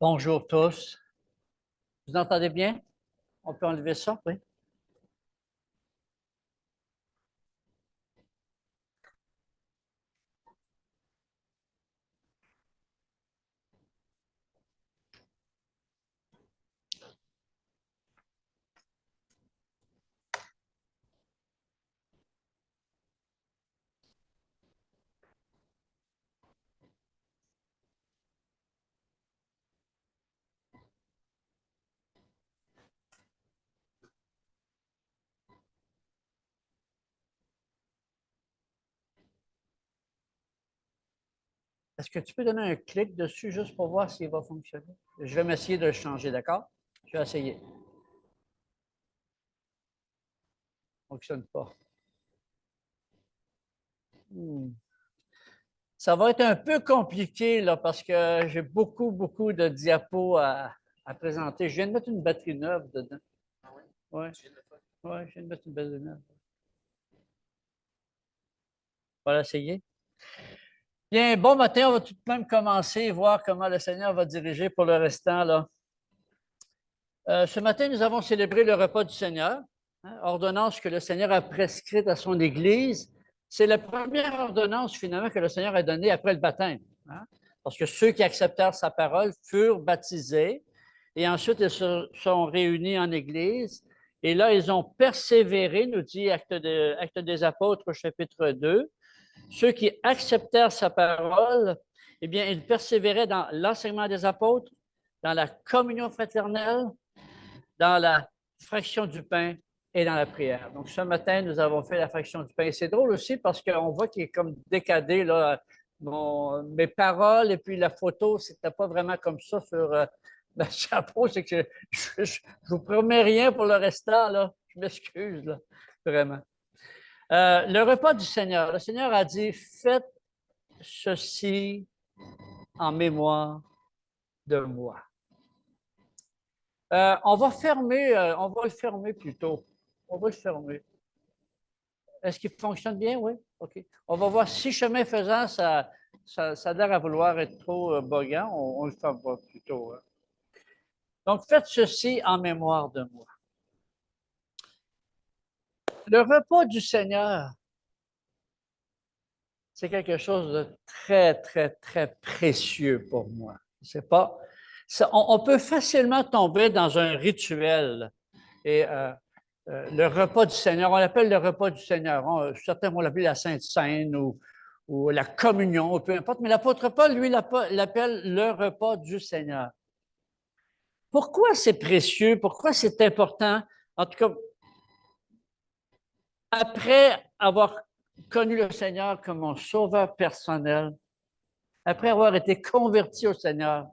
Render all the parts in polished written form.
Bonjour tous. Vous entendez bien? On peut enlever ça, oui? Est-ce que tu peux donner un clic dessus juste pour voir s'il va fonctionner? Je vais m'essayer de le changer, d'accord? Je vais essayer. Ça ne fonctionne pas. Hmm. Ça va être un peu compliqué là, parce que j'ai beaucoup de diapos à présenter. Je viens de mettre une batterie neuve dedans. Ah oui? Oui. Ouais, je viens de mettre une batterie neuve. On va l'essayer. Bien, bon matin, on va tout de même commencer et voir comment le Seigneur va diriger pour le restant, là. Ce matin, nous avons célébré le repas du Seigneur, hein, ordonnance que le Seigneur a prescrite à son Église. C'est la première ordonnance, finalement, que le Seigneur a donnée après le baptême, hein, parce que ceux qui acceptèrent sa parole furent baptisés et ensuite ils se sont réunis en Église. Et là, ils ont persévéré, nous dit Actes des Apôtres, chapitre 2. Ceux qui acceptèrent sa parole, eh bien, ils persévéraient dans l'enseignement des apôtres, dans la communion fraternelle, dans la fraction du pain et dans la prière. Donc, ce matin, nous avons fait la fraction du pain. Et c'est drôle aussi parce qu'on voit qu'il est comme décadé, là, mes paroles et puis la photo, c'était pas vraiment comme ça sur le chapeau. C'est que je ne vous promets rien pour le restant, là. Je m'excuse, là, vraiment. Le repas du Seigneur. Le Seigneur a dit, faites ceci en mémoire de moi. On va le fermer plutôt. On va le fermer. Est-ce qu'il fonctionne bien? Oui? OK. On va voir si chemin faisant, ça a l'air à vouloir être trop boguant. On le fermera plutôt. Hein. Donc, faites ceci en mémoire de moi. Le repas du Seigneur, c'est quelque chose de très précieux pour moi. C'est pas, on peut facilement tomber dans un rituel. Et le repas du Seigneur, on l'appelle le repas du Seigneur. Certains vont l'appeler la Sainte Seine ou la communion, peu importe. Mais l'apôtre Paul, lui, l'appelle le repas du Seigneur. Pourquoi c'est précieux? Pourquoi c'est important? En tout cas, après avoir connu le Seigneur comme mon sauveur personnel, après avoir été converti au Seigneur,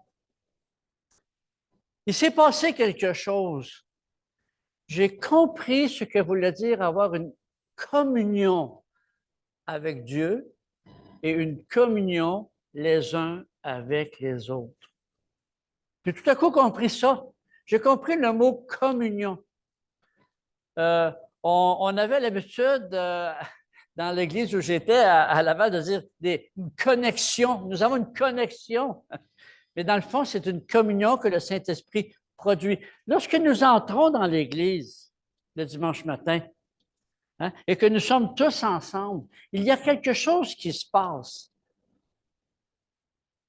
il s'est passé quelque chose. J'ai compris ce que voulait dire avoir une communion avec Dieu et une communion les uns avec les autres. J'ai tout à coup compris ça. J'ai compris le mot communion. Euh, on avait l'habitude, dans l'église où j'étais à Laval, de dire une connexion. Nous avons une connexion. Mais dans le fond, c'est une communion que le Saint-Esprit produit. Lorsque nous entrons dans l'église le dimanche matin, hein, et que nous sommes tous ensemble, il y a quelque chose qui se passe.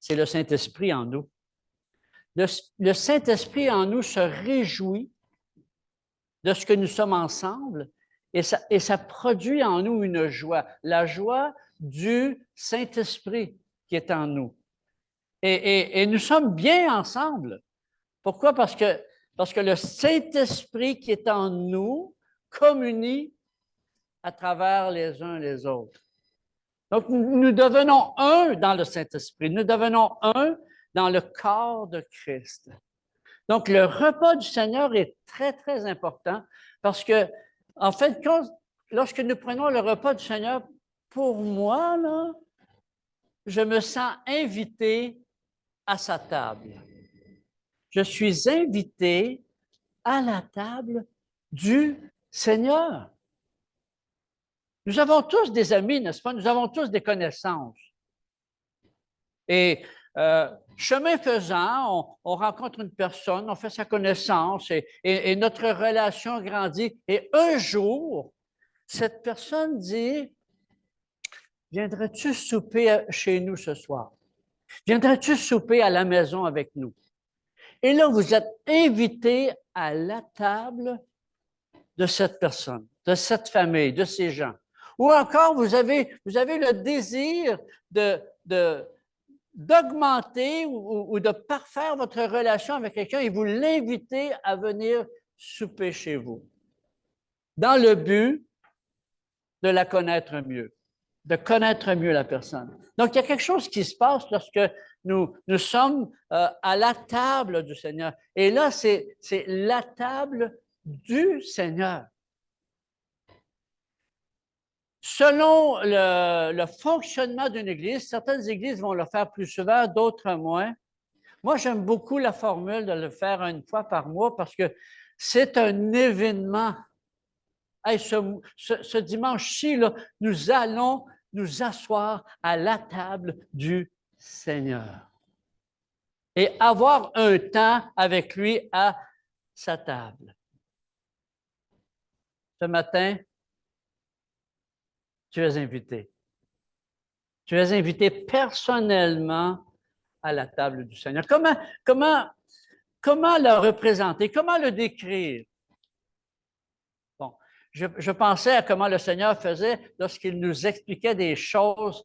C'est le Saint-Esprit en nous. Le Saint-Esprit en nous se réjouit de ce que nous sommes ensemble et ça produit en nous une joie, la joie du Saint-Esprit qui est en nous. Et nous sommes bien ensemble. Pourquoi? Parce que le Saint-Esprit qui est en nous communie à travers les uns les autres. Donc, nous devenons un dans le Saint-Esprit. Nous devenons un dans le corps de Christ. Donc, le repas du Seigneur est très important parce que, en fait, lorsque nous prenons le repas du Seigneur, pour moi, là, je me sens invité à sa table. Je suis invité à la table du Seigneur. Nous avons tous des amis, n'est-ce pas? Nous avons tous des connaissances. Et chemin faisant, on rencontre une personne, on fait sa connaissance et notre relation grandit. Et un jour, cette personne dit, viendrais-tu souper chez nous ce soir? Viendrais-tu souper à la maison avec nous? Et là, vous êtes invité à la table de cette personne, de cette famille, de ces gens. Ou encore, vous avez le désir d'augmenter ou de parfaire votre relation avec quelqu'un et vous l'invitez à venir souper chez vous, dans le but de la connaître mieux, de connaître mieux la personne. Donc, il y a quelque chose qui se passe lorsque nous sommes à la table du Seigneur. Et là, c'est la table du Seigneur. Selon le fonctionnement d'une église, certaines églises vont le faire plus souvent, d'autres moins. Moi, j'aime beaucoup la formule de le faire une fois par mois parce que c'est un événement. Hey, ce dimanche-ci, nous allons nous asseoir à la table du Seigneur et avoir un temps avec lui à sa table. Ce matin, tu es invité. Tu es invité personnellement à la table du Seigneur. Comment le représenter? Comment le décrire? Bon, je pensais à comment le Seigneur faisait lorsqu'il nous expliquait des choses,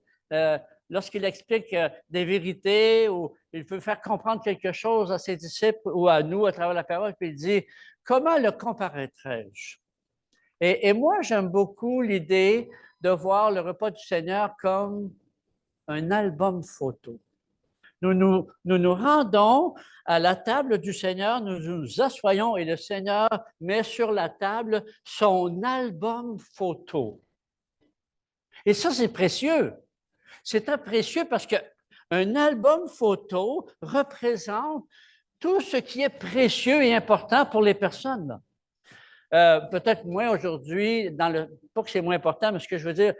lorsqu'il explique des vérités ou il veut faire comprendre quelque chose à ses disciples ou à nous à travers la parole, puis il dit, comment le comparaîtrais-je? Et moi, j'aime beaucoup l'idée de voir le repas du Seigneur comme un album photo. Nous nous rendons à la table du Seigneur, nous nous assoyons et le Seigneur met sur la table son album photo. Et ça, c'est précieux. C'est très précieux parce qu'un album photo représente tout ce qui est précieux et important pour les personnes. Peut-être moins aujourd'hui, pas que c'est moins important, mais ce que je veux dire,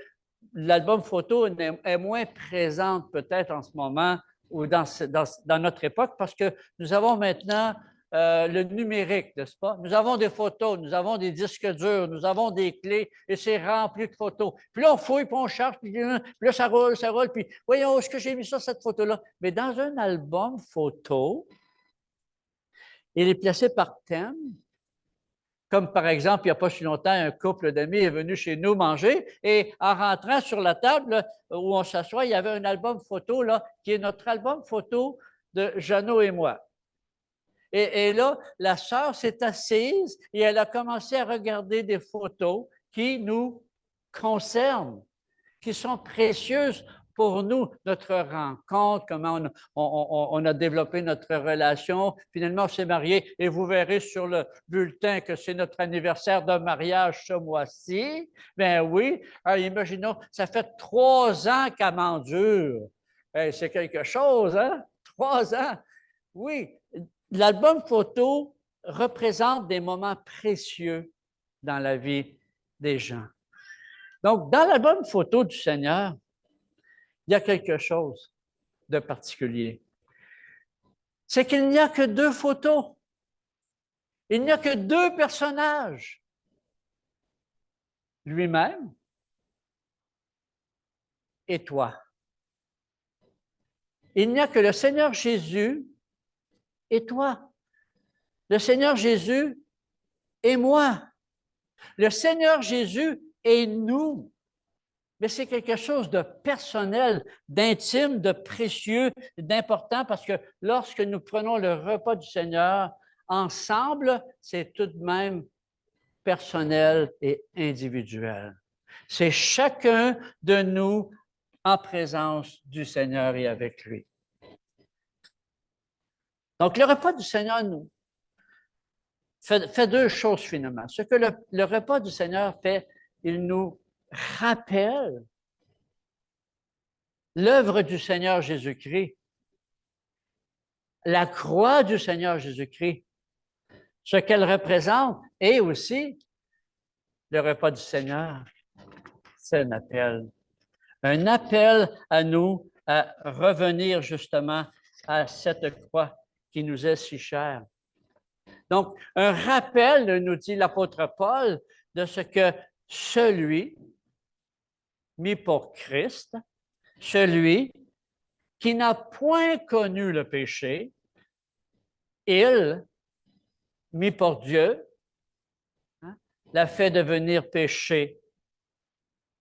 l'album photo est moins présente peut-être en ce moment ou dans notre époque parce que nous avons maintenant le numérique, n'est-ce pas? Nous avons des photos, nous avons des disques durs, nous avons des clés et c'est rempli de photos. Puis là, on fouille, puis on cherche, puis là, ça roule, puis voyons, est-ce que j'ai mis ça, cette photo-là? Mais dans un album photo, il est placé par thème. Comme par exemple, il n'y a pas si longtemps, un couple d'amis est venu chez nous manger et en rentrant sur la table là, où on s'assoit, il y avait un album photo là, qui est notre album photo de Jeannot et moi. Et là, la sœur s'est assise et elle a commencé à regarder des photos qui nous concernent, qui sont précieuses pour nous, notre rencontre, comment on a développé notre relation. Finalement, on s'est mariés et vous verrez sur le bulletin que c'est notre anniversaire de mariage ce mois-ci. Ben oui, alors, imaginons, ça fait 3 ans qu'elle m'endure. C'est quelque chose, hein? 3 ans. Oui, l'album photo représente des moments précieux dans la vie des gens. Donc, dans l'album photo du Seigneur, il y a quelque chose de particulier. C'est qu'il n'y a que 2 photos. Il n'y a que 2 personnages. Lui-même et toi. Il n'y a que le Seigneur Jésus et toi. Le Seigneur Jésus et moi. Le Seigneur Jésus et nous. Mais c'est quelque chose de personnel, d'intime, de précieux, d'important parce que lorsque nous prenons le repas du Seigneur ensemble, c'est tout de même personnel et individuel. C'est chacun de nous en présence du Seigneur et avec lui. Donc, le repas du Seigneur nous fait 2 choses finalement. Ce que le repas du Seigneur fait, il nous rappelle l'œuvre du Seigneur Jésus-Christ, la croix du Seigneur Jésus-Christ, ce qu'elle représente, et aussi le repas du Seigneur, c'est un appel à nous à revenir justement à cette croix qui nous est si chère. Donc, un rappel, nous dit l'apôtre Paul, de ce que celui mis pour Christ, celui qui n'a point connu le péché, il, mis pour Dieu, l'a fait devenir péché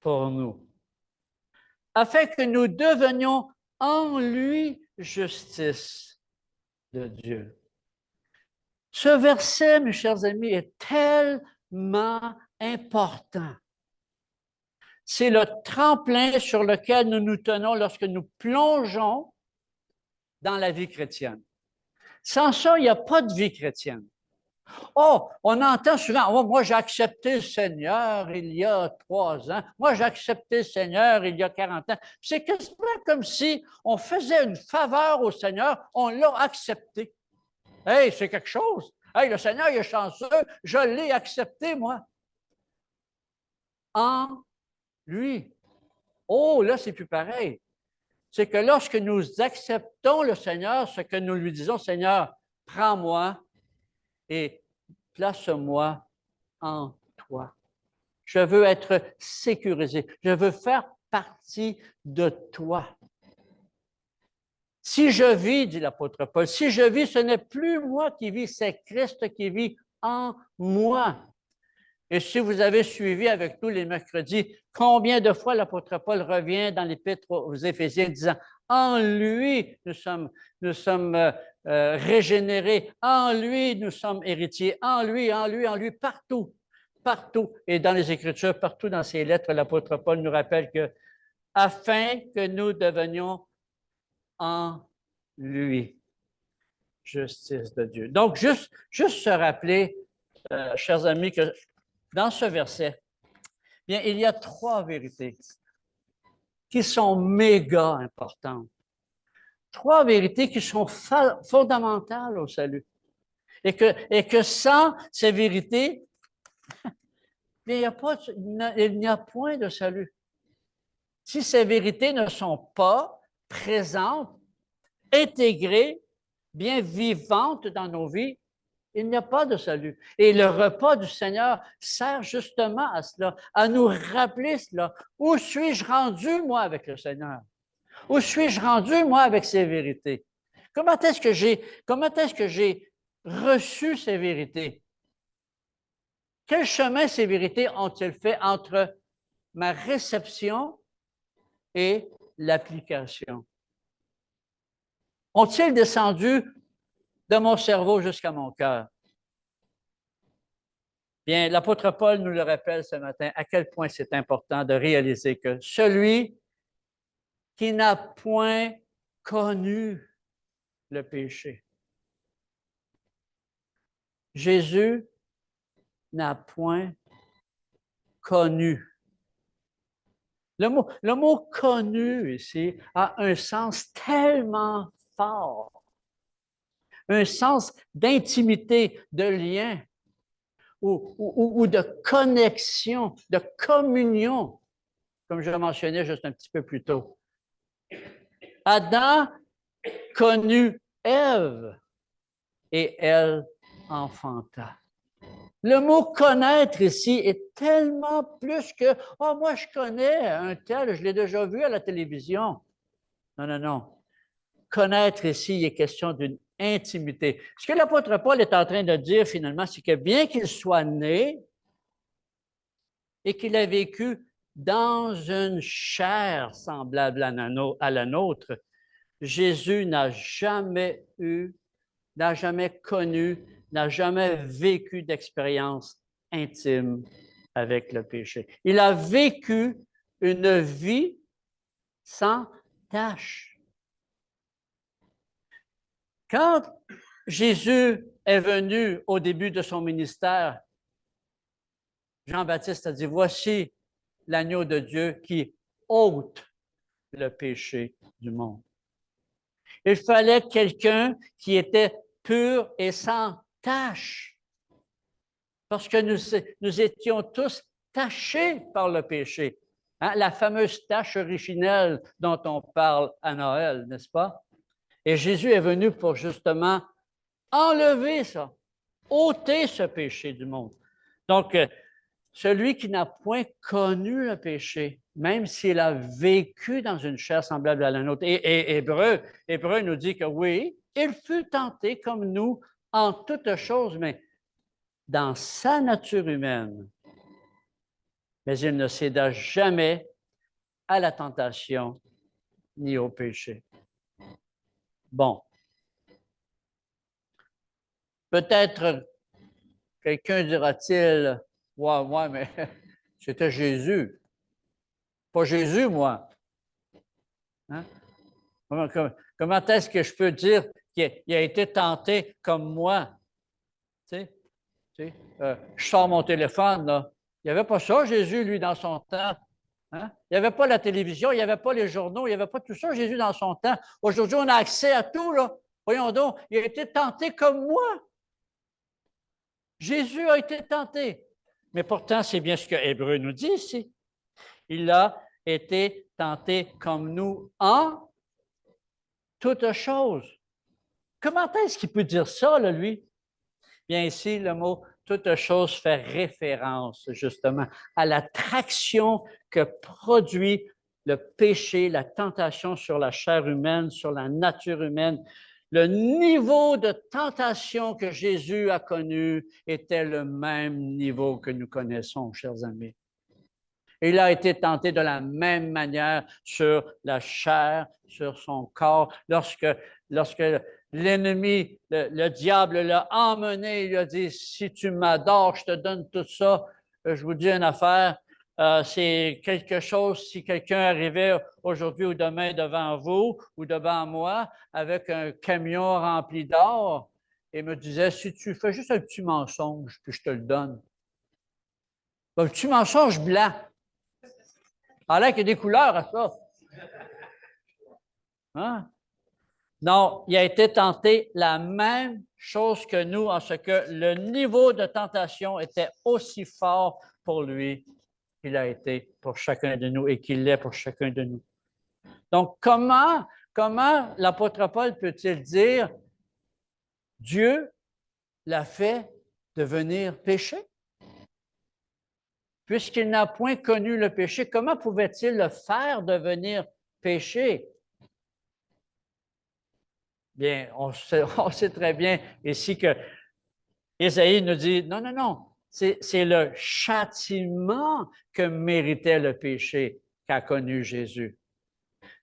pour nous, afin que nous devenions en lui justice de Dieu. Ce verset, mes chers amis, est tellement important. C'est le tremplin sur lequel nous nous tenons lorsque nous plongeons dans la vie chrétienne. Sans ça, il n'y a pas de vie chrétienne. Oh, on entend souvent, oh, moi j'ai accepté le Seigneur il y a 3 ans, moi j'ai accepté le Seigneur il y a 40 ans. C'est quasiment comme si on faisait une faveur au Seigneur, on l'a accepté. Hey, c'est quelque chose. Hey, le Seigneur il est chanceux, je l'ai accepté, moi. En lui. Oh, là, c'est plus pareil. C'est que lorsque nous acceptons le Seigneur, ce que nous lui disons, Seigneur, prends-moi et place-moi en toi. Je veux être sécurisé. Je veux faire partie de toi. Si je vis, dit l'apôtre Paul, si je vis, ce n'est plus moi qui vis, c'est Christ qui vit en moi. Et si vous avez suivi avec nous les mercredis, combien de fois l'apôtre Paul revient dans l'Épître aux Éphésiens disant « En lui, nous sommes régénérés. En lui, nous sommes héritiers. En lui, partout. Partout. » Et dans les Écritures, partout dans ses lettres, l'apôtre Paul nous rappelle que afin que nous devenions en lui, justice de Dieu. Donc, juste se rappeler, chers amis, que dans ce verset, bien, il y a 3 vérités qui sont méga importantes. 3 vérités qui sont fondamentales au salut. Et que sans ces vérités, bien, il n'y a point de salut. Si ces vérités ne sont pas présentes, intégrées, bien vivantes dans nos vies, il n'y a pas de salut. Et le repas du Seigneur sert justement à cela, à nous rappeler cela. Où suis-je rendu, moi, avec le Seigneur? Où suis-je rendu, moi, avec ces vérités? Comment est-ce que j'ai reçu ces vérités? Quel chemin ces vérités ont-elles fait entre ma réception et l'application? Ont-ils descendu de mon cerveau jusqu'à mon cœur? Bien, l'apôtre Paul nous le rappelle ce matin, à quel point c'est important de réaliser que celui qui n'a point connu le péché, Jésus n'a point connu. Le mot connu ici a un sens tellement fort, un sens d'intimité, de lien ou de connexion, de communion, comme je le mentionnais juste un petit peu plus tôt. Adam connut Ève et elle enfanta. Le mot connaître ici est tellement plus que « Oh, moi, je connais un tel, je l'ai déjà vu à la télévision. » Non, non, non. Connaître ici, il est question d'une intimité. Ce que l'apôtre Paul est en train de dire finalement, c'est que bien qu'il soit né et qu'il a vécu dans une chair semblable à la nôtre, Jésus n'a jamais connu, n'a jamais vécu d'expérience intime avec le péché. Il a vécu une vie sans tache. Quand Jésus est venu au début de son ministère, Jean-Baptiste a dit, voici l'agneau de Dieu qui ôte le péché du monde. Il fallait quelqu'un qui était pur et sans tache, parce que nous étions tous tachés par le péché. Hein? La fameuse tache originelle dont on parle à Noël, n'est-ce pas? Et Jésus est venu pour justement enlever ça, ôter ce péché du monde. Donc, celui qui n'a point connu le péché, même s'il a vécu dans une chair semblable à la nôtre. Et Hébreu nous dit que oui, il fut tenté comme nous en toutes choses, mais dans sa nature humaine. Mais il ne céda jamais à la tentation ni au péché. Bon. Peut-être quelqu'un dira-t-il, ouais, mais c'était Jésus. Pas Jésus, moi. Hein? Comment est-ce que je peux dire qu'il a été tenté comme moi? Tu sais, je sors mon téléphone, là. Il n'y avait pas ça, Jésus, lui, dans son temps. Hein? Il n'y avait pas la télévision, il n'y avait pas les journaux, il n'y avait pas tout ça, Jésus, dans son temps. Aujourd'hui, on a accès à tout, là. Voyons donc, il a été tenté comme moi. Jésus a été tenté. Mais pourtant, c'est bien ce que Hébreu nous dit ici. Il a été tenté comme nous en toutes choses. Comment est-ce qu'il peut dire ça, là, lui? Bien, ici, le mot toute chose fait référence justement à l'attraction que produit le péché, la tentation sur la chair humaine, sur la nature humaine. Le niveau de tentation que Jésus a connu était le même niveau que nous connaissons, chers amis. Il a été tenté de la même manière sur la chair, sur son corps. Lorsque l'ennemi, le diable l'a emmené, il lui a dit, si tu m'adores, je te donne tout ça. Je vous dis une affaire, c'est quelque chose, si quelqu'un arrivait aujourd'hui ou demain devant vous ou devant moi avec un camion rempli d'or et me disait, si tu fais juste un petit mensonge, puis je te le donne. Un petit mensonge blanc. En l'air qu'il y a des couleurs à ça. Hein? Non, il a été tenté la même chose que nous, en ce que le niveau de tentation était aussi fort pour lui qu'il a été pour chacun de nous et qu'il l'est pour chacun de nous. Donc, comment l'apôtre Paul peut-il dire Dieu l'a fait devenir péché? Puisqu'il n'a point connu le péché, comment pouvait-il le faire devenir péché? Bien, on sait très bien ici que Isaïe nous dit, non, c'est le châtiment que méritait le péché qu'a connu Jésus.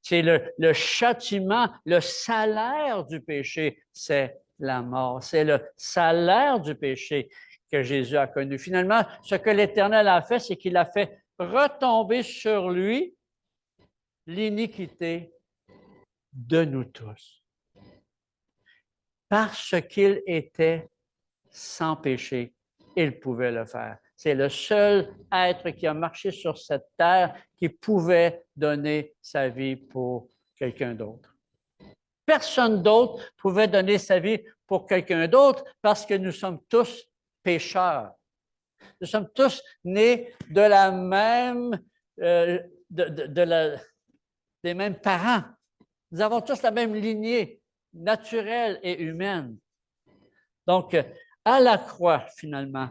C'est le châtiment, le salaire du péché, c'est la mort. C'est le salaire du péché que Jésus a connu. Finalement, ce que l'Éternel a fait, c'est qu'il a fait retomber sur lui l'iniquité de nous tous. Parce qu'il était sans péché, il pouvait le faire. C'est le seul être qui a marché sur cette terre qui pouvait donner sa vie pour quelqu'un d'autre. Personne d'autre pouvait donner sa vie pour quelqu'un d'autre parce que nous sommes tous pécheurs. Nous sommes tous nés de la même, des mêmes parents. Nous avons tous la même lignée naturelle et humaine. Donc, à la croix, finalement,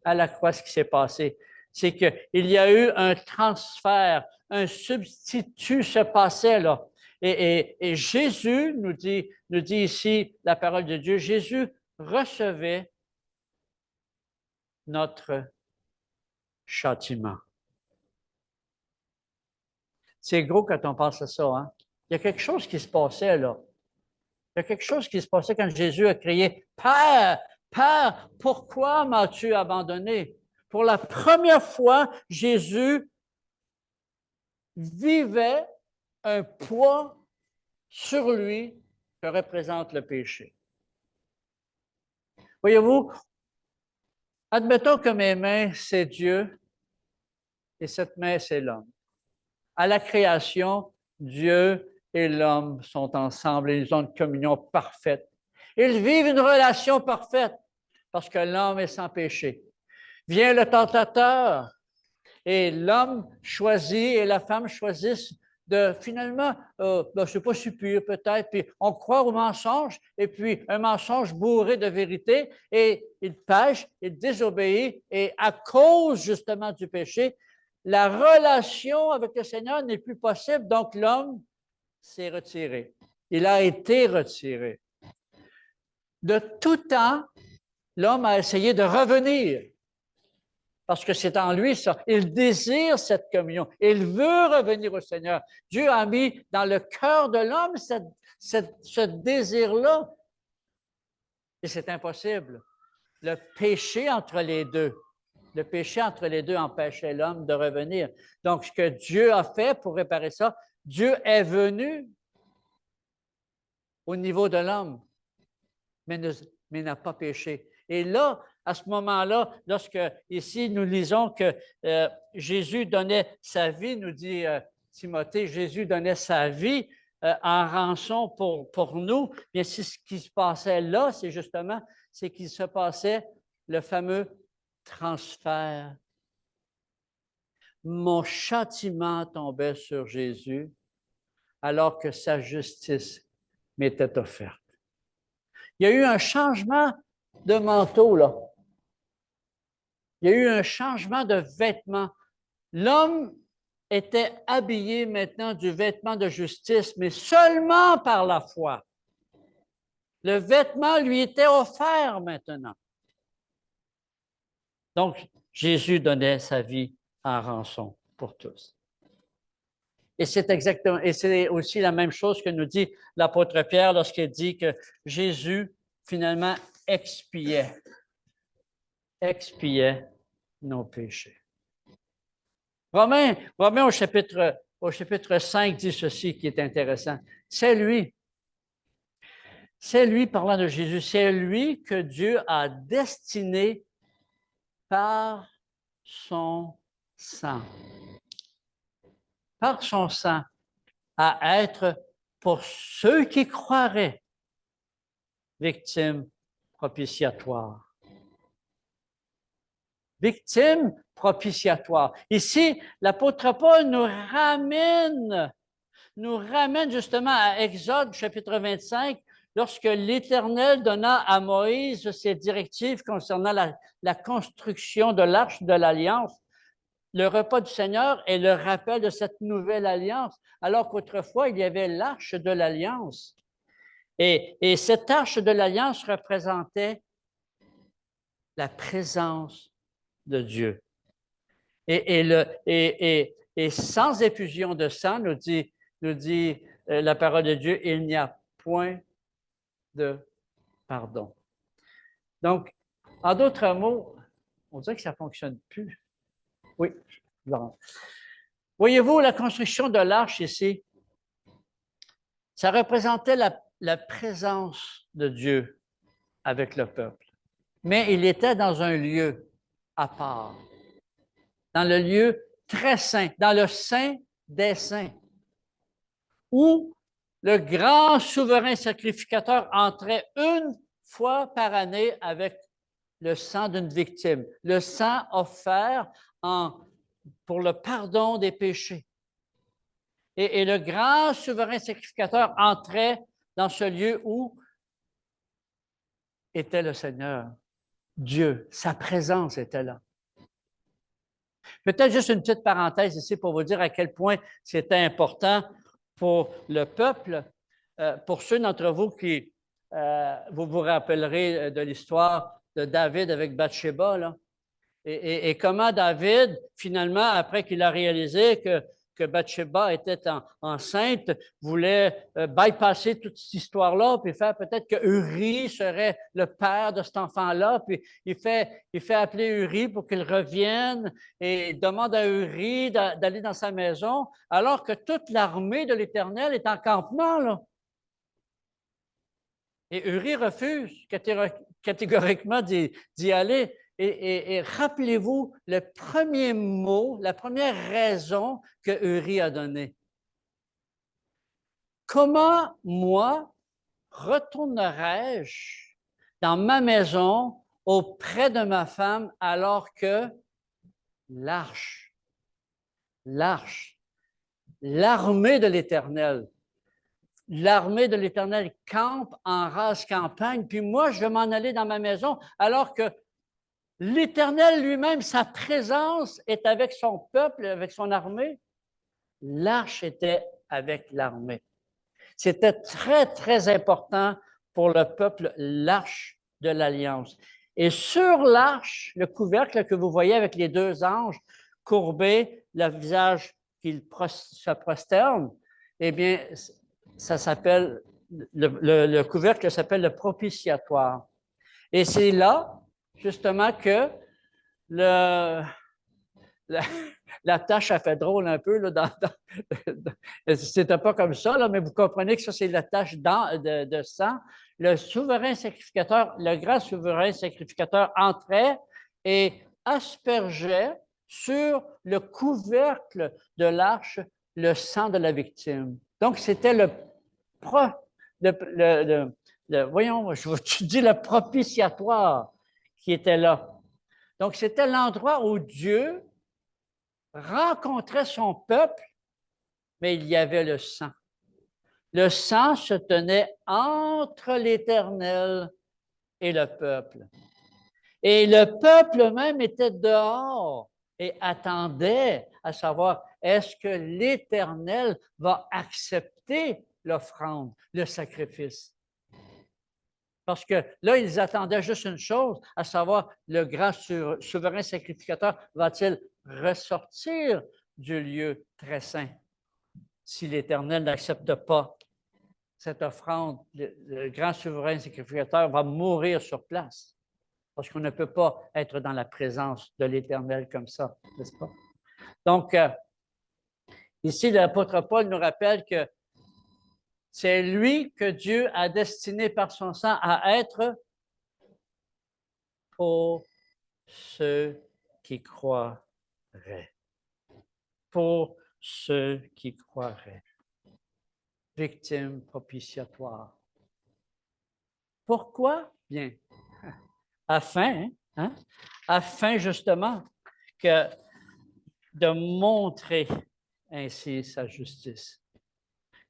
à la croix, ce qui s'est passé, c'est qu'il y a eu un transfert, un substitut se passait là. Et Jésus, nous dit ici la parole de Dieu, Jésus recevait notre châtiment. C'est gros quand on pense à ça, hein? Il y a quelque chose qui se passait là. Il y a quelque chose qui se passait quand Jésus a crié « Père, Père, pourquoi m'as-tu abandonné? » Pour la première fois, Jésus vivait un poids sur lui que représente le péché. Voyez-vous, admettons que mes mains, c'est Dieu et cette main, c'est l'homme. À la création, Dieu et l'homme sont ensemble et ils ont une communion parfaite. Ils vivent une relation parfaite parce que l'homme est sans péché. Vient le tentateur et l'homme choisit et la femme choisissent de finalement, je ne sais pas si pire peut-être, puis on croit au mensonge, et puis un mensonge bourré de vérité, et il pêche, il désobéit, et à cause justement du péché, la relation avec le Seigneur n'est plus possible, donc l'homme s'est retiré. Il a été retiré. De tout temps, l'homme a essayé de revenir. Parce que c'est en lui ça. Il désire cette communion. Il veut revenir au Seigneur. Dieu a mis dans le cœur de l'homme ce désir-là. Et c'est impossible. Le péché entre les deux. Le péché entre les deux empêchait l'homme de revenir. Donc, ce que Dieu a fait pour réparer ça, Dieu est venu au niveau de l'homme, mais n'a pas péché. Et là, à ce moment-là, lorsque ici nous lisons que Jésus donnait sa vie, nous dit Timothée, Jésus donnait sa vie en rançon pour nous, bien c'est ce qui se passait là, c'est justement, c'est qu'il se passait le fameux transfert. Mon châtiment tombait sur Jésus alors que sa justice m'était offerte. Il y a eu un changement de manteau, là. Il y a eu un changement de vêtements. L'homme était habillé maintenant du vêtement de justice, mais seulement par la foi. Le vêtement lui était offert maintenant. Donc, Jésus donnait sa vie en rançon pour tous. Et c'est exactement, et c'est aussi la même chose que nous dit l'apôtre Pierre lorsqu'il dit que Jésus, finalement, expiait nos péchés. Romains au chapitre 5 dit ceci qui est intéressant. C'est lui, parlant de Jésus, c'est lui que Dieu a destiné par son sang. Par son sang, à être pour ceux qui croiraient victime propitiatoire. Victime propitiatoire. Ici, l'apôtre Paul nous ramène justement à Exode chapitre 25, lorsque l'Éternel donna à Moïse ses directives concernant la construction de l'arche de l'Alliance. Le repas du Seigneur est le rappel de cette nouvelle alliance, alors qu'autrefois, il y avait l'arche de l'Alliance. Et cette arche de l'Alliance représentait la présence de Dieu. Et sans effusion de sang, nous dit la parole de Dieu, il n'y a point de pardon. Donc, en d'autres mots, on dirait que ça ne fonctionne plus. Oui, Laurent. Voyez-vous, la construction de l'arche ici, ça représentait la présence de Dieu avec le peuple. Mais il était dans un lieu à part, dans le lieu très saint, dans le saint des saints, où le grand souverain sacrificateur entrait une fois par année avec le sang d'une victime, le sang offert pour le pardon des péchés. Et le grand souverain sacrificateur entrait dans ce lieu où était le Seigneur, Dieu, sa présence était là. Peut-être juste une petite parenthèse ici pour vous dire à quel point c'était important pour le peuple. Pour ceux d'entre vous qui, vous vous rappellerez de l'histoire de David avec Bathsheba, là, et comment David, finalement, après qu'il a réalisé que Bathsheba était enceinte, voulait bypasser toute cette histoire-là, puis faire peut-être que Uri serait le père de cet enfant-là, puis il fait appeler Uri pour qu'il revienne et demande à Uri d'aller dans sa maison, alors que toute l'armée de l'Éternel est en campement, là. Et Uri refuse catégoriquement d'y aller. Et rappelez-vous le premier mot, la première raison que Uri a donnée. Comment, moi, retournerais-je dans ma maison auprès de ma femme alors que l'arche l'armée de l'Éternel. L'armée de l'Éternel campe en rase campagne, puis moi, je vais m'en aller dans ma maison, alors que l'Éternel lui-même, sa présence est avec son peuple, avec son armée. L'arche était avec l'armée. C'était très, très important pour le peuple, l'arche de l'Alliance. Et sur l'arche, le couvercle que vous voyez avec les deux anges courbés, le visage qui se prosterne, eh bien, ça s'appelle, le couvercle s'appelle le propitiatoire. Et c'est là, justement, que le, la, la tâche a fait drôle un peu. Là, c'était pas comme ça, là, mais vous comprenez que ça, c'est la tâche de sang. Le souverain sacrificateur, le grand souverain sacrificateur entrait et aspergeait sur le couvercle de l'arche le sang de la victime. Donc, c'était voyons, je dis le propitiatoire qui était là. Donc, c'était l'endroit où Dieu rencontrait son peuple, mais il y avait le sang. Le sang se tenait entre l'Éternel et le peuple. Et le peuple même était dehors et attendait à savoir, est-ce que l'Éternel va accepter l'offrande, le sacrifice? Parce que là, ils attendaient juste une chose, à savoir, le grand souverain sacrificateur va-t-il ressortir du lieu très saint? Si l'Éternel n'accepte pas cette offrande, le grand souverain sacrificateur va mourir sur place. Parce qu'on ne peut pas être dans la présence de l'Éternel comme ça, n'est-ce pas? Donc, ici, l'apôtre Paul nous rappelle que c'est lui que Dieu a destiné par son sang à être pour ceux qui croiraient. Pour ceux qui croiraient. Victime propitiatoire. Pourquoi? Bien, afin justement que de montrer ainsi sa justice.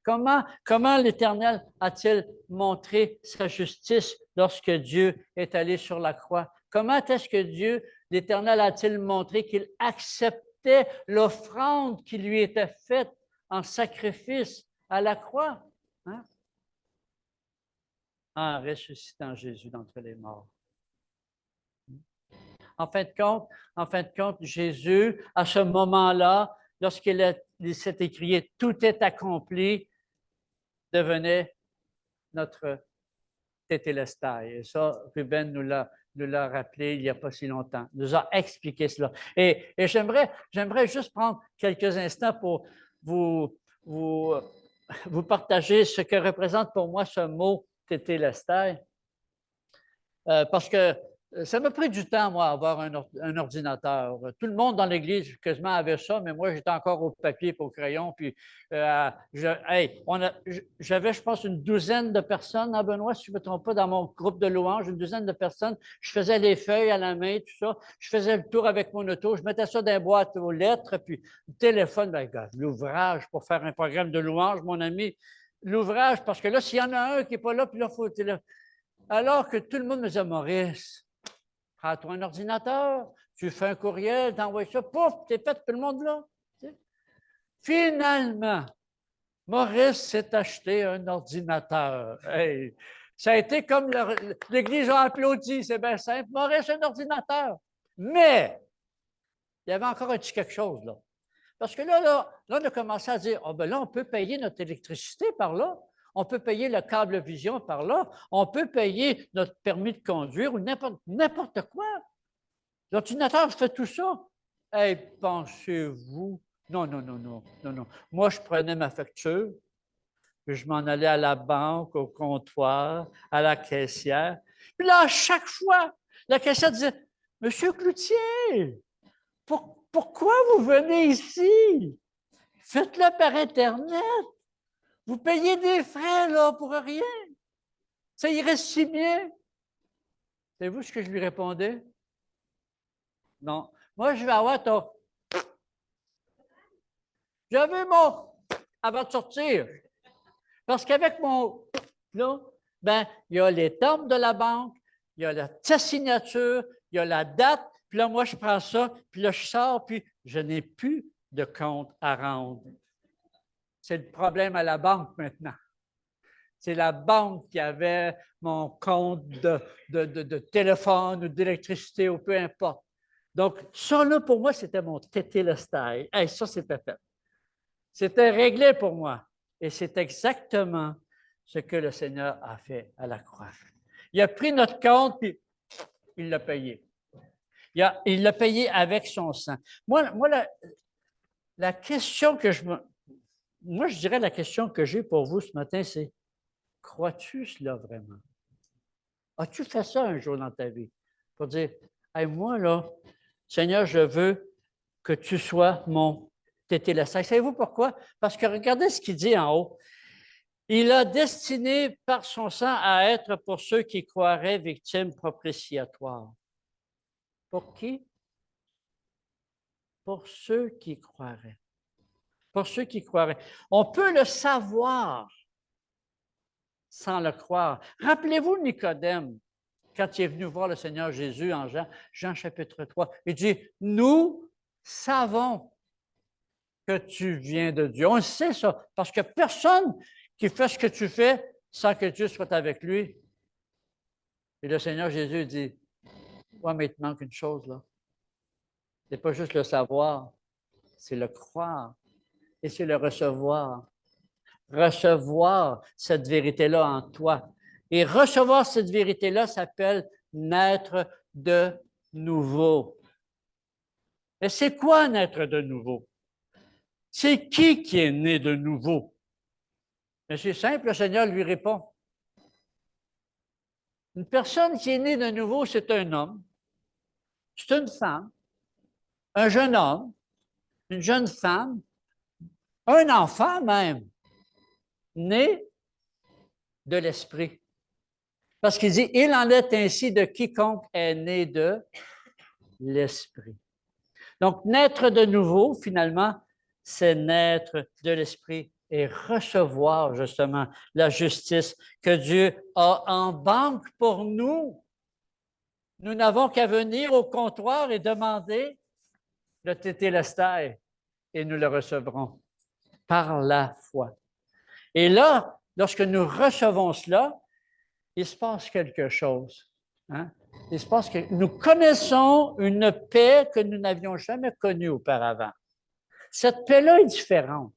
Comment l'Éternel a-t-il montré sa justice lorsque Dieu est allé sur la croix? Comment est-ce que Dieu, l'Éternel, a-t-il montré qu'il acceptait l'offrande qui lui était faite en sacrifice à la croix? Hein? En ressuscitant Jésus d'entre les morts. En fin de compte, Jésus, à ce moment-là, lorsqu'il s'est écrié « Tout est accompli », devenait notre tétélestai. Et ça, Ruben nous l'a rappelé il n'y a pas si longtemps, nous a expliqué cela. Et j'aimerais juste prendre quelques instants pour vous partager ce que représente pour moi ce mot tétélestai. Parce que ça m'a pris du temps, moi, à avoir un ordinateur. Tout le monde dans l'Église, quasiment, avait ça, mais moi, j'étais encore au papier et au crayon. Puis, j'avais, je pense, une douzaine de personnes, hein, Benoît, si je ne me trompe pas, dans mon groupe de louanges, une douzaine de personnes. Je faisais les feuilles à la main, tout ça. Je faisais le tour avec mon auto. Je mettais ça dans les boîtes aux lettres. Puis, le téléphone, l'ouvrage pour faire un programme de louange, mon ami. L'ouvrage, parce que là, s'il y en a un qui n'est pas là, puis là, il faut alors que tout le monde me disait, Maurice, prends-toi un ordinateur, tu fais un courriel, t'envoies ça, pouf, t'es fait, tout le monde là. Finalement, Maurice s'est acheté un ordinateur. Hey, ça a été comme l'Église a applaudi, c'est bien simple. Maurice, un ordinateur. Mais, il y avait encore un petit quelque chose là. Parce que là, on a commencé à dire, oh, ben là, on peut payer notre électricité par là. On peut payer le câble vision par là. On peut payer notre permis de conduire ou n'importe quoi. L'ordinateur fait tout ça. Hey, pensez-vous? Non, non, non, non, non, non. Moi, je prenais ma facture, puis je m'en allais à la banque, au comptoir, à la caissière. Puis là, à chaque fois, la caissière disait, Monsieur Cloutier, pourquoi vous venez ici? Faites-le par Internet. Vous payez des frais, là, pour rien. Ça irait si bien. Savez-vous ce que je lui répondais? Non. Moi, je vais avoir ton... J'avais avant de sortir. Parce qu'avec mon, là, ben, il y a les termes de la banque, il y a ta signature, il y a la date, puis là, moi, je prends ça, puis là, je sors, puis je n'ai plus de compte à rendre. C'est le problème à la banque maintenant. C'est la banque qui avait mon compte de téléphone ou d'électricité ou peu importe. Donc, ça, là, pour moi, c'était mon tétélestai. Hey, ça, c'était fait. C'était réglé pour moi. Et c'est exactement ce que le Seigneur a fait à la croix. Il a pris notre compte, puis il l'a payé. Il l'a payé avec son sang. Moi la question que moi, je dirais la question que j'ai pour vous ce matin, c'est crois-tu cela vraiment? As-tu fait ça un jour dans ta vie? Pour dire, hey, moi, là, Seigneur, je veux que tu sois mon tétélestai. Savez-vous pourquoi? Parce que regardez ce qu'il dit en haut. Il a destiné par son sang à être pour ceux qui croiraient victimes propitiatoires. Pour qui? Pour ceux qui croiraient. Pour ceux qui croiraient. On peut le savoir sans le croire. Rappelez-vous Nicodème, quand il est venu voir le Seigneur Jésus en Jean chapitre 3. Il dit, nous savons que tu viens de Dieu. On sait ça, parce que personne qui fait ce que tu fais sans que Dieu soit avec lui. Et le Seigneur Jésus dit, ouais, mais il te manque une chose, là. Ce n'est pas juste le savoir, c'est le croire et c'est le recevoir. Recevoir cette vérité-là en toi. Et recevoir cette vérité-là s'appelle naître de nouveau. Mais c'est quoi naître de nouveau? C'est qui est né de nouveau? Mais c'est simple, le Seigneur lui répond. Une personne qui est née de nouveau, c'est un homme, c'est une femme, un jeune homme, une jeune femme, un enfant même, né de l'Esprit. Parce qu'il dit, il en est ainsi de quiconque est né de l'Esprit. Donc, naître de nouveau, finalement, c'est naître de l'Esprit et recevoir justement la justice que Dieu a en banque pour nous. Nous n'avons qu'à venir au comptoir et demander le tétélestai et nous le recevrons par la foi. Et là, lorsque nous recevons cela, il se passe quelque chose. Hein? Il se passe que nous connaissons une paix que nous n'avions jamais connue auparavant. Cette paix-là est différente.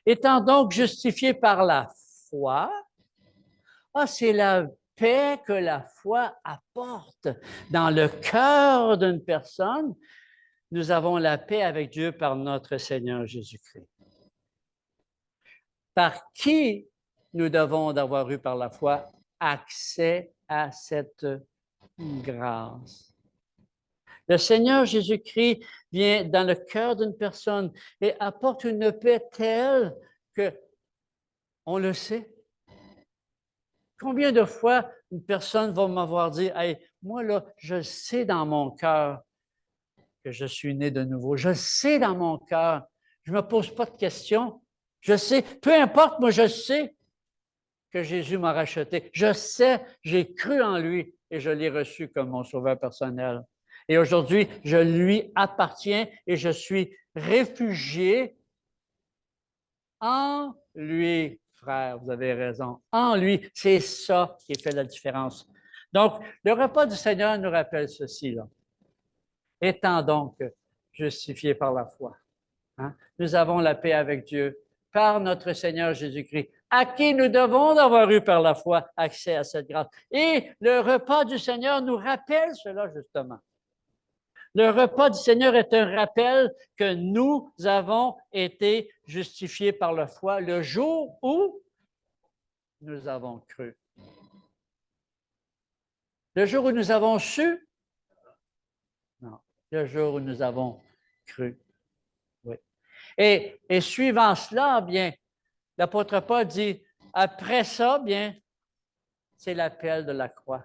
Étant donc justifiés par la foi, c'est la paix que la foi apporte dans le cœur d'une personne. Nous avons la paix avec Dieu par notre Seigneur Jésus-Christ. Par qui nous devons d'avoir eu par la foi accès à cette grâce. Le Seigneur Jésus-Christ vient dans le cœur d'une personne et apporte une paix telle que, on le sait, combien de fois une personne va m'avoir dit, hey, moi là, je sais dans mon cœur que je suis né de nouveau. Je sais dans mon cœur. Je ne me pose pas de questions. Je sais, peu importe, moi je sais que Jésus m'a racheté. Je sais, j'ai cru en lui et je l'ai reçu comme mon sauveur personnel. Et aujourd'hui, je lui appartiens et je suis réfugié en lui, frère. Vous avez raison. En lui, c'est ça qui fait la différence. Donc, le repas du Seigneur nous rappelle ceci, là. Étant donc justifiés par la foi, hein, nous avons la paix avec Dieu par notre Seigneur Jésus-Christ, à qui nous devons d'avoir eu par la foi accès à cette grâce. Et le repas du Seigneur nous rappelle cela, justement. Le repas du Seigneur est un rappel que nous avons été justifiés par la foi le jour où nous avons cru. Le jour où nous avons su? Non, le jour où nous avons cru. Oui. Et suivant cela, bien, l'apôtre Paul dit, après ça, bien, c'est l'appel de la croix.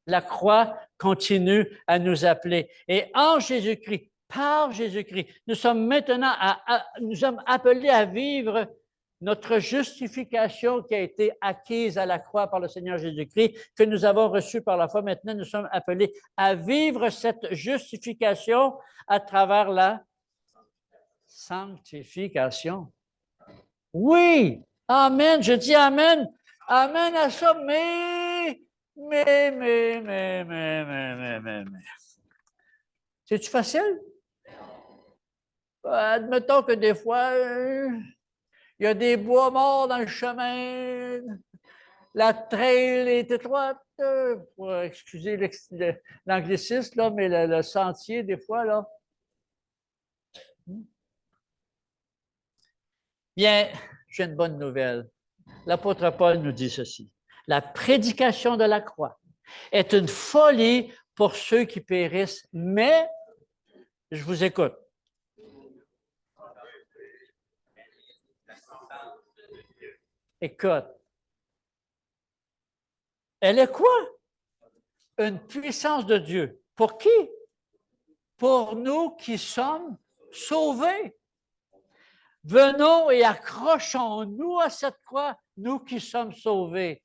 La croix continue à nous appeler. Et en Jésus-Christ, par Jésus-Christ. Nous sommes maintenant nous sommes appelés à vivre notre justification qui a été acquise à la croix par le Seigneur Jésus-Christ, que nous avons reçue par la foi. Maintenant, nous sommes appelés à vivre cette justification à travers la sanctification. Oui, amen, je dis amen, amen à ça, mais. C'est-tu facile? Admettons que des fois, il y a des bois morts dans le chemin, la trail est étroite, excusez l'anglicisme, là, mais le sentier, des fois, là. Bien, j'ai une bonne nouvelle. L'apôtre Paul nous dit ceci. La prédication de la croix est une folie pour ceux qui périssent, mais, je vous écoute. Écoute. Elle est quoi? Une puissance de Dieu. Pour qui? Pour nous qui sommes sauvés. Venons et accrochons-nous à cette croix, nous qui sommes sauvés.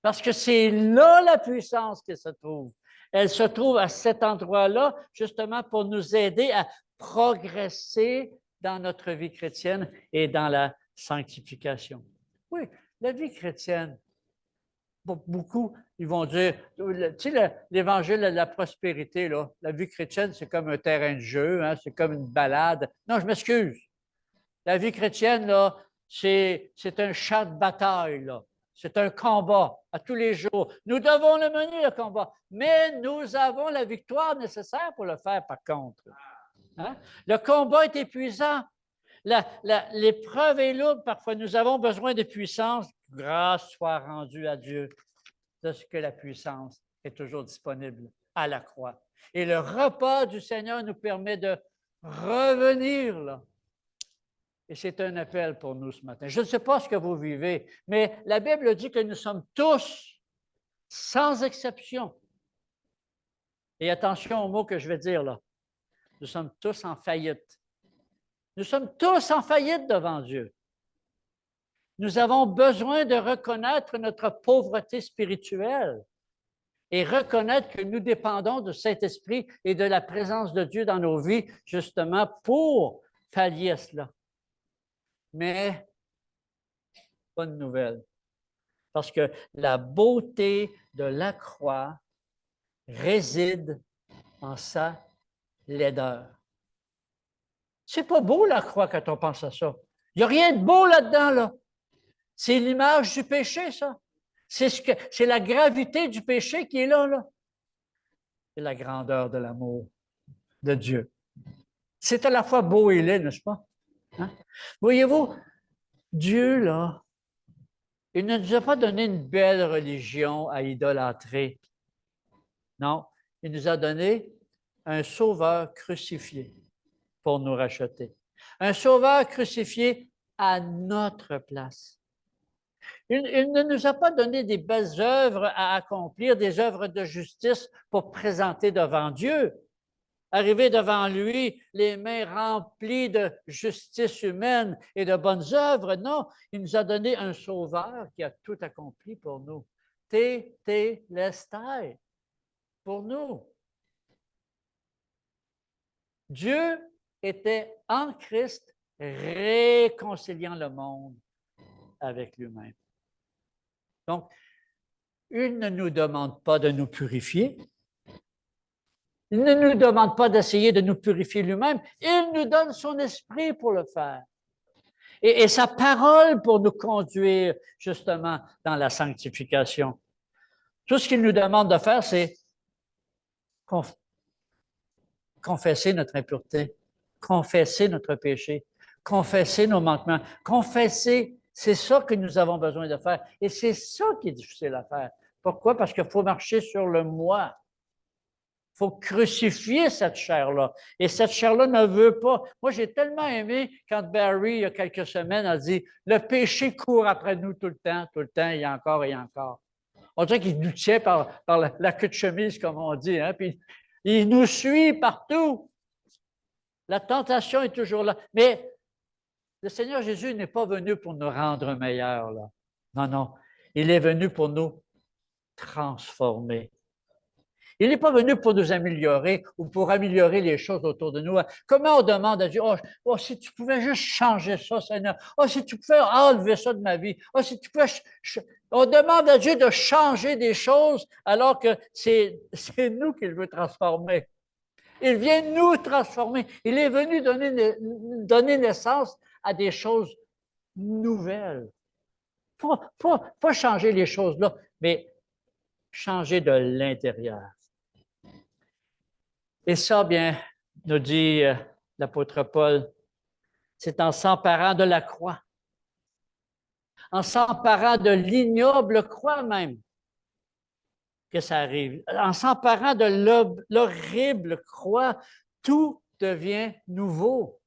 Parce que c'est là la puissance qui se trouve. Elle se trouve à cet endroit-là, justement pour nous aider à progresser dans notre vie chrétienne et dans la sanctification. Oui, la vie chrétienne, beaucoup, ils vont dire, tu sais, l'évangile de la prospérité, là, la vie chrétienne, c'est comme un terrain de jeu, hein, c'est comme une balade. Non, je m'excuse. La vie chrétienne, là, c'est un champ de bataille, là. C'est un combat à tous les jours. Nous devons le mener, le combat, mais nous avons la victoire nécessaire pour le faire, par contre. Hein? Le combat est épuisant. L'épreuve est lourde. Parfois, nous avons besoin de puissance. Grâce soit rendue à Dieu de ce que la puissance est toujours disponible à la croix. Et le repas du Seigneur nous permet de revenir là. Et c'est un appel pour nous ce matin. Je ne sais pas ce que vous vivez, mais la Bible dit que nous sommes tous, sans exception, et attention au mot que je vais dire là, nous sommes tous en faillite. Nous sommes tous en faillite devant Dieu. Nous avons besoin de reconnaître notre pauvreté spirituelle et reconnaître que nous dépendons du Saint-Esprit et de la présence de Dieu dans nos vies, justement, pour pallier à cela. Mais, bonne nouvelle, parce que la beauté de la croix réside en sa laideur. C'est pas beau la croix quand on pense à ça. Il n'y a rien de beau là-dedans, là. C'est l'image du péché, ça. C'est la gravité du péché qui est là, là. C'est la grandeur de l'amour de Dieu. C'est à la fois beau et laid, n'est-ce pas? Hein? Voyez-vous, Dieu, là, il ne nous a pas donné une belle religion à idolâtrer. Non, il nous a donné un sauveur crucifié pour nous racheter. Un sauveur crucifié à notre place. Il ne nous a pas donné des belles œuvres à accomplir, des œuvres de justice pour présenter devant Dieu. Arriver devant lui, les mains remplies de justice humaine et de bonnes œuvres. Non, il nous a donné un sauveur qui a tout accompli pour nous. Tételestai, pour nous. Dieu était en Christ réconciliant le monde avec lui-même. Donc, il ne nous demande pas de nous purifier. Il ne nous demande pas d'essayer de nous purifier lui-même. Il nous donne son esprit pour le faire. Et sa parole pour nous conduire justement dans la sanctification. Tout ce qu'il nous demande de faire, c'est confesser notre impureté, confesser notre péché, confesser nos manquements, confesser, c'est ça que nous avons besoin de faire. Et c'est ça qui est difficile à faire. Pourquoi? Parce qu'il faut marcher sur le moi. Il faut crucifier cette chair-là. Et cette chair-là ne veut pas. Moi, j'ai tellement aimé quand Barry, il y a quelques semaines, a dit « Le péché court après nous tout le temps, il y a encore et encore. » On dirait qu'il nous tient par la queue de chemise, comme on dit, hein? Puis il nous suit partout. La tentation est toujours là. Mais le Seigneur Jésus n'est pas venu pour nous rendre meilleurs, là. Non, non. Il est venu pour nous transformer. Il n'est pas venu pour nous améliorer ou pour améliorer les choses autour de nous. Comment on demande à Dieu, oh, si tu pouvais juste changer ça, Seigneur. Oh, si tu pouvais enlever ça de ma vie. Oh, si tu pouvais. On demande à Dieu de changer des choses alors que c'est nous qu'il veut transformer. Il vient nous transformer. Il est venu donner naissance à des choses nouvelles. Pas changer les choses là, mais changer de l'intérieur. Et ça, bien, nous dit l'apôtre Paul, c'est en s'emparant de la croix, en s'emparant de l'ignoble croix même, que ça arrive. En s'emparant de l'horrible croix, tout devient nouveau.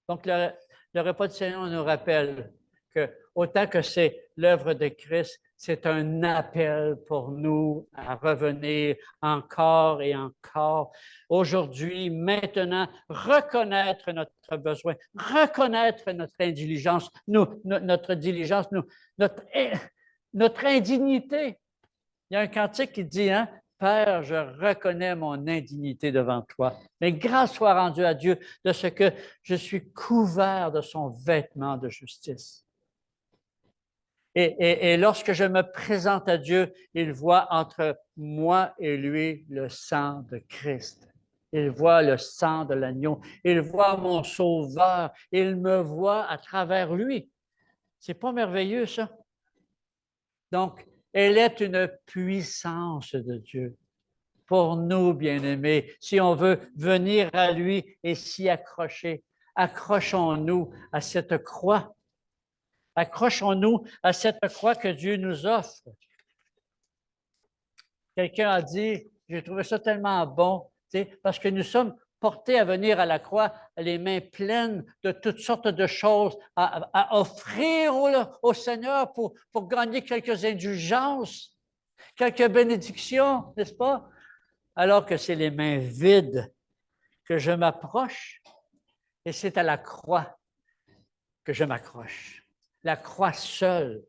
Donc, le repas du Seigneur nous rappelle que autant que c'est l'œuvre de Christ, c'est un appel pour nous à revenir encore et encore. Aujourd'hui, maintenant, reconnaître notre besoin, reconnaître notre diligence, notre indignité. Il y a un cantique qui dit, hein, Père, je reconnais mon indignité devant toi, mais grâce soit rendue à Dieu de ce que je suis couvert de son vêtement de justice. Et lorsque je me présente à Dieu, il voit entre moi et lui le sang de Christ. Il voit le sang de l'agneau. Il voit mon sauveur. Il me voit à travers lui. C'est pas merveilleux, ça? Donc, elle est une puissance de Dieu pour nous, bien-aimés, si on veut venir à lui et s'y accrocher. Accrochons-nous à cette croix. Accrochons-nous à cette croix que Dieu nous offre. Quelqu'un a dit, j'ai trouvé ça tellement bon, parce que nous sommes portés à venir à la croix les mains pleines de toutes sortes de choses, à offrir au Seigneur pour gagner quelques indulgences, quelques bénédictions, n'est-ce pas? Alors que c'est les mains vides que je m'approche et c'est à la croix que je m'accroche. La croix seule.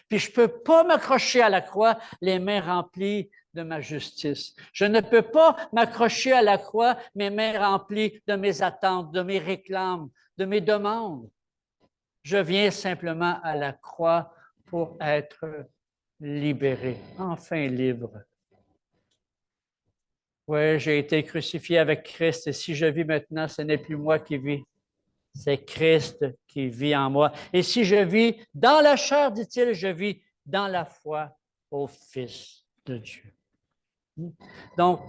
Puis je ne peux pas m'accrocher à la croix les mains remplies de ma justice. Je ne peux pas m'accrocher à la croix mes mains remplies de mes attentes, de mes réclames, de mes demandes. Je viens simplement à la croix pour être libéré, enfin libre. Oui, j'ai été crucifié avec Christ et si je vis maintenant, ce n'est plus moi qui vis, c'est Christ qui vit en moi. Et si je vis dans la chair, dit-il, je vis dans la foi au Fils de Dieu. Donc,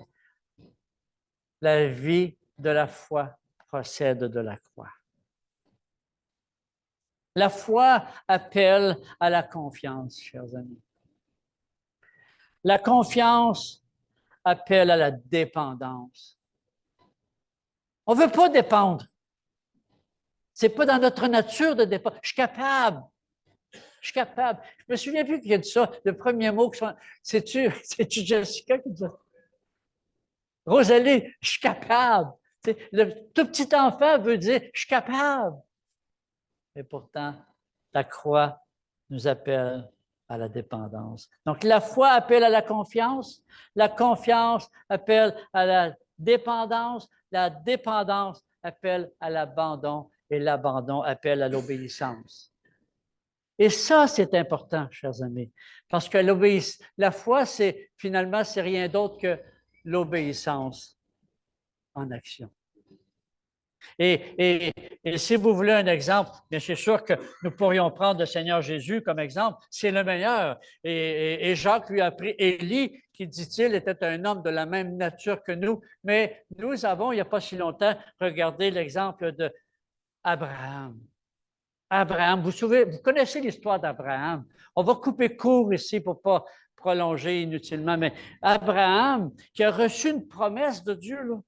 la vie de la foi procède de la croix. La foi appelle à la confiance, chers amis. La confiance appelle à la dépendance. On ne veut pas dépendre. Ce n'est pas dans notre nature de dépendre. Je suis capable. Je suis capable. Je me souviens plus qui a dit ça. Le premier mot, c'est-tu Jessica qui dit ça? Rosalie, je suis capable. Le tout petit enfant veut dire, je suis capable. Et pourtant, la croix nous appelle à la dépendance. Donc, la foi appelle à la confiance appelle à la dépendance appelle à l'abandon, et l'abandon appelle à l'obéissance. Et ça, c'est important, chers amis, parce que la foi, finalement, c'est rien d'autre que l'obéissance en action. Et si vous voulez un exemple, bien c'est sûr que nous pourrions prendre le Seigneur Jésus comme exemple, c'est le meilleur. Et Jacques lui a pris Élie, qui, dit-il, était un homme de la même nature que nous, mais nous avons, il n'y a pas si longtemps, regardé l'exemple d'Abraham. Abraham, vous connaissez l'histoire d'Abraham. On va couper court ici pour ne pas prolonger inutilement, mais Abraham, qui a reçu une promesse de Dieu, là.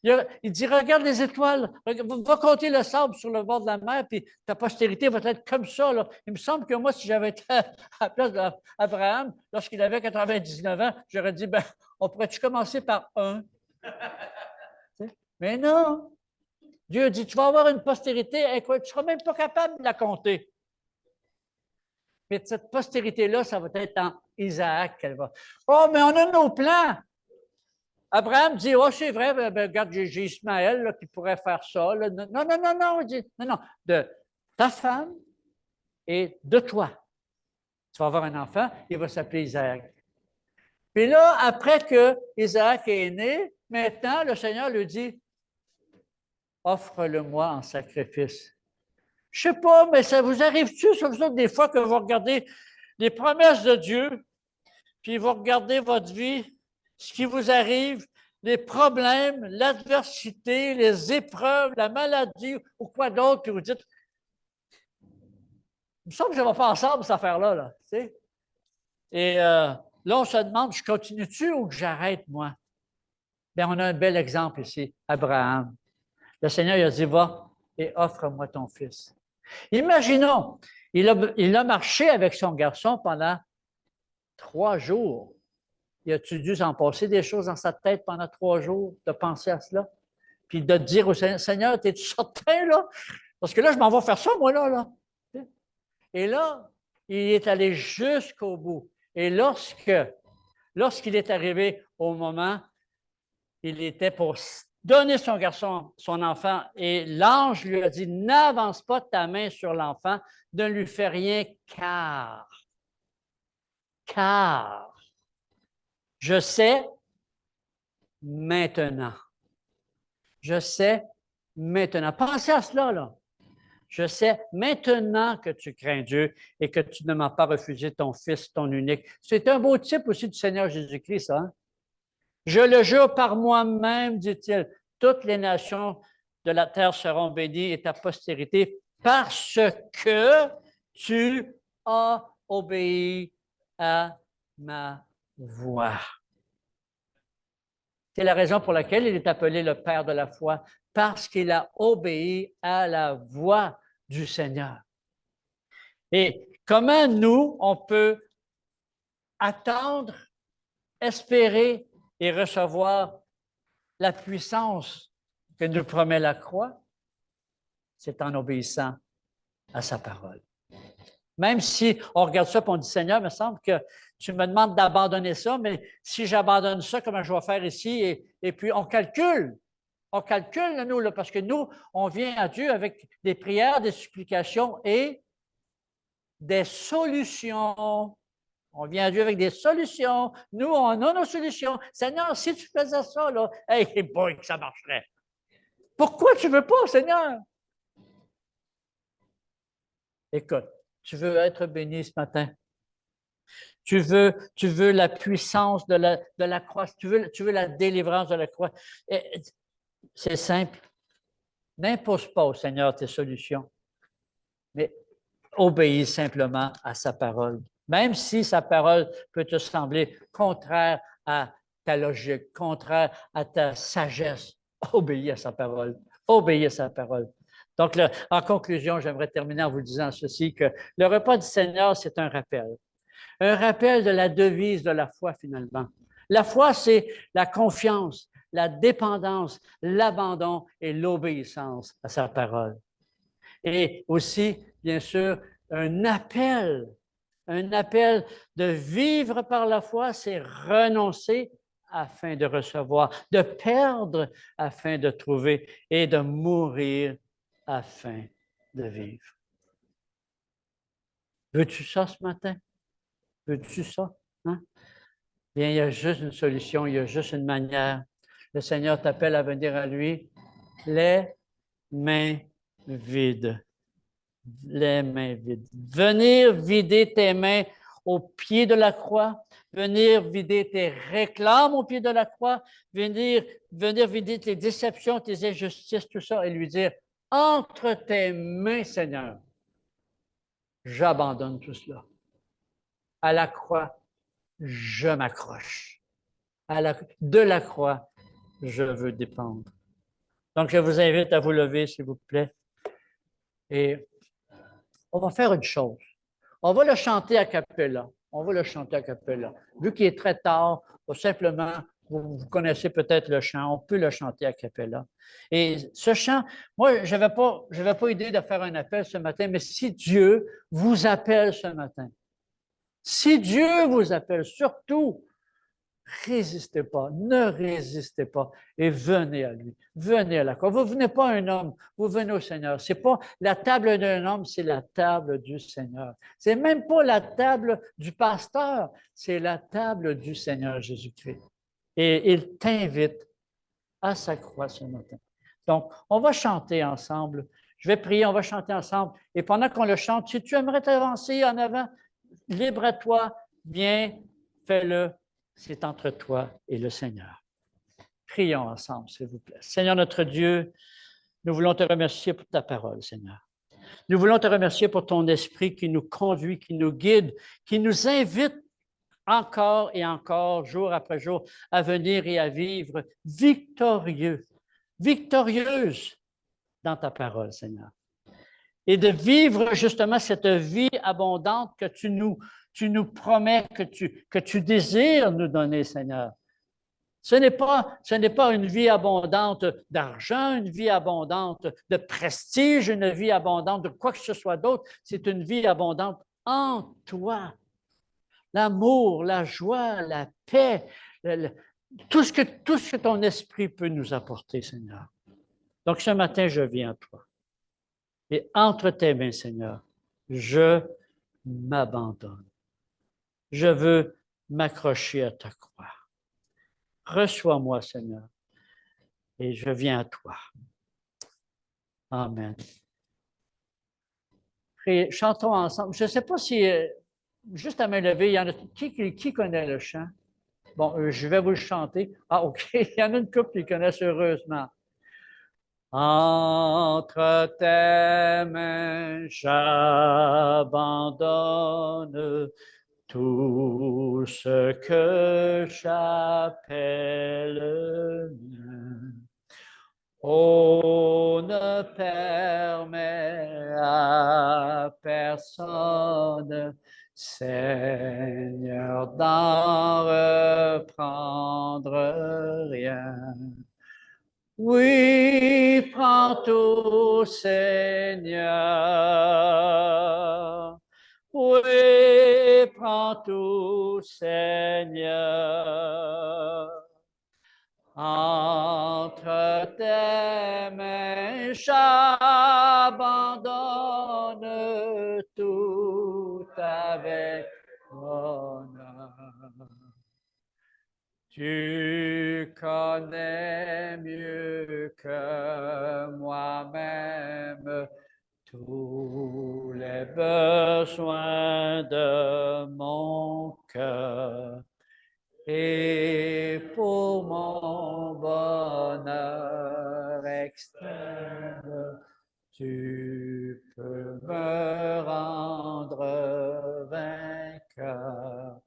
Il dit, regarde les étoiles, va compter le sable sur le bord de la mer, puis ta postérité va être comme ça. Là. Il me semble que moi, si j'avais été à la place d'Abraham, lorsqu'il avait 99 ans, j'aurais dit, on pourrait-tu commencer par un? Mais non, Dieu dit, tu vas avoir une postérité incroyable, tu ne seras même pas capable de la compter. Mais cette postérité-là, ça va être en Isaac qu'elle va. Oh, mais on a nos plans. Abraham dit, oh, c'est vrai, regarde, j'ai Ismaël là, qui pourrait faire ça. Là. Non, non, non, non, il dit, non, non, de ta femme et de toi. Tu vas avoir un enfant, il va s'appeler Isaac. Puis là, après que Isaac est né, maintenant, le Seigneur lui dit, offre-le-moi en sacrifice. Je ne sais pas, mais ça vous arrive-tu, ça vous autres, des fois que vous regardez les promesses de Dieu, puis vous regardez votre vie, ce qui vous arrive, les problèmes, l'adversité, les épreuves, la maladie ou quoi d'autre, puis vous dites, il me semble que je ne vais pas ensemble, cette affaire-là. Là, tu sais? Et là, on se demande, je continue-tu ou que j'arrête, moi? Bien, on a un bel exemple ici, Abraham. Le Seigneur il a dit, va et offre-moi ton fils. Imaginons, il a marché avec son garçon pendant 3 jours. Il a-tu dû s'en passer des choses dans sa tête pendant 3 jours, de penser à cela? Puis de dire au Seigneur, Seigneur, es-tu certain, là? Parce que là, je m'en vais faire ça, moi, là. Et là, il est allé jusqu'au bout. Et lorsqu'il est arrivé au moment, il était pour donner son garçon, son enfant, et l'ange lui a dit, n'avance pas ta main sur l'enfant, ne lui fais rien, car, je sais maintenant. Je sais maintenant. Pensez à cela, là. Je sais maintenant que tu crains Dieu et que tu ne m'as pas refusé ton Fils, ton unique. C'est un beau type aussi du Seigneur Jésus-Christ, ça. Hein? Je le jure par moi-même, dit-il, toutes les nations de la terre seront bénies et ta postérité parce que tu as obéi à ma voix. C'est la raison pour laquelle il est appelé le Père de la foi, parce qu'il a obéi à la voix du Seigneur. Et comment nous, on peut attendre, espérer et recevoir la puissance que nous promet la croix? C'est en obéissant à sa parole. Même si on regarde ça et on dit, Seigneur, il me semble que tu me demandes d'abandonner ça, mais si j'abandonne ça, comment je vais faire ici? Et puis, on calcule, nous, là, parce que nous, on vient à Dieu avec des prières, des supplications et des solutions. On vient à Dieu avec des solutions. Nous, on a nos solutions. Seigneur, si tu faisais ça, là, hey boy, que ça marcherait. Pourquoi tu ne veux pas, Seigneur? Écoute, tu veux être béni ce matin. Tu veux la puissance de la croix. Tu veux la délivrance de la croix. C'est simple. N'impose pas au Seigneur tes solutions, mais obéis simplement à sa parole. Même si sa parole peut te sembler contraire à ta logique, contraire à ta sagesse, obéis à sa parole. Obéis à sa parole. Donc, là, en conclusion, j'aimerais terminer en vous disant ceci, que le repas du Seigneur, c'est un rappel. Un rappel de la devise de la foi, finalement. La foi, c'est la confiance, la dépendance, l'abandon et l'obéissance à sa parole. Et aussi, bien sûr, un appel de vivre par la foi, c'est renoncer afin de recevoir, de perdre afin de trouver et de mourir afin de vivre. Veux-tu ça ce matin? Veux-tu ça? Hein? Bien, il y a juste une solution, il y a juste une manière. Le Seigneur t'appelle à venir à lui, les mains vides. Les mains vides. Venir vider tes mains au pied de la croix, venir vider tes réclames au pied de la croix, venir vider tes déceptions, tes injustices, tout ça, et lui dire, entre tes mains, Seigneur, j'abandonne tout cela. À la croix, je m'accroche. De la croix, je veux dépendre. Donc, je vous invite à vous lever, s'il vous plaît. Et on va faire une chose. On va le chanter a cappella. Vu qu'il est très tard, on va simplement Vous connaissez peut-être le chant, on peut le chanter a cappella. Et ce chant, moi, je n'avais pas idée de faire un appel ce matin, mais si Dieu vous appelle ce matin, si Dieu vous appelle, surtout, résistez pas, ne résistez pas et venez à lui, venez à la croix. Vous ne venez pas à un homme, vous venez au Seigneur. C'est pas la table d'un homme, c'est la table du Seigneur. C'est même pas la table du pasteur, c'est la table du Seigneur Jésus-Christ. Et il t'invite à sa croix ce matin. Donc, on va chanter ensemble. Je vais prier, on va chanter ensemble. Et pendant qu'on le chante, si tu aimerais t'avancer en avant, libre à toi, viens, fais-le. C'est entre toi et le Seigneur. Prions ensemble, s'il vous plaît. Seigneur notre Dieu, nous voulons te remercier pour ta parole, Seigneur. Nous voulons te remercier pour ton esprit qui nous conduit, qui nous guide, qui nous invite encore et encore, jour après jour, à venir et à vivre victorieux, victorieuse dans ta parole, Seigneur. Et de vivre justement cette vie abondante que tu nous promets, que tu désires nous donner, Seigneur. Ce n'est pas une vie abondante d'argent, une vie abondante de prestige, une vie abondante de quoi que ce soit d'autre. C'est une vie abondante en toi. L'amour, la joie, la paix, tout ce que ton esprit peut nous apporter, Seigneur. Donc ce matin, je viens à toi. Et entre tes mains, Seigneur, je m'abandonne. Je veux m'accrocher à ta croix. Reçois-moi, Seigneur, et je viens à toi. Amen. Et chantons ensemble. Je ne sais pas si, juste à main levée, il y en a qui connaît le chant? Bon, je vais vous le chanter. Ah, OK, il y en a une couple qui connaissent heureusement. Entre tes mains, j'abandonne tout ce que j'appelle mien. Oh, ne permets à personne, Seigneur, d'en reprendre rien. Oui, prends tout, Seigneur. Oui, prends tout, Seigneur. Entre tes mains, j'abandonne tout avec honneur. Tu connais mieux que moi-même tous les besoins de mon cœur. Et pour mon bonheur extrême, tu peux me rendre vainqueur.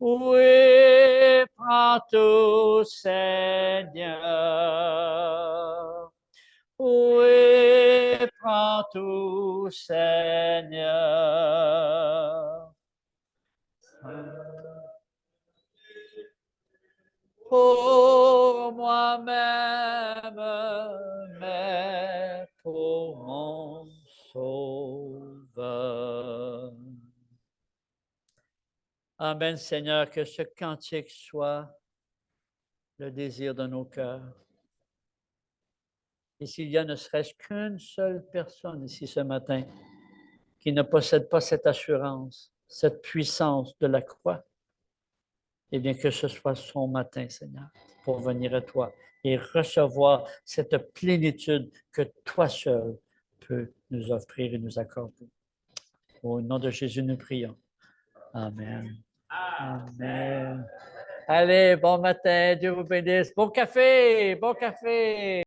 Oui, prends tout, Seigneur. Oui, prends tout, Seigneur. Pour moi-même, mais pour mon Sauveur. Amen, Seigneur, que ce cantique soit le désir de nos cœurs. Et s'il y a ne serait-ce qu'une seule personne ici ce matin qui ne possède pas cette assurance, cette puissance de la croix, eh bien que ce soit son matin, Seigneur, pour venir à toi et recevoir cette plénitude que toi seul peux nous offrir et nous accorder. Au nom de Jésus, nous prions. Amen. Amen. Allez, bon matin, Dieu vous bénisse. Bon café, bon café.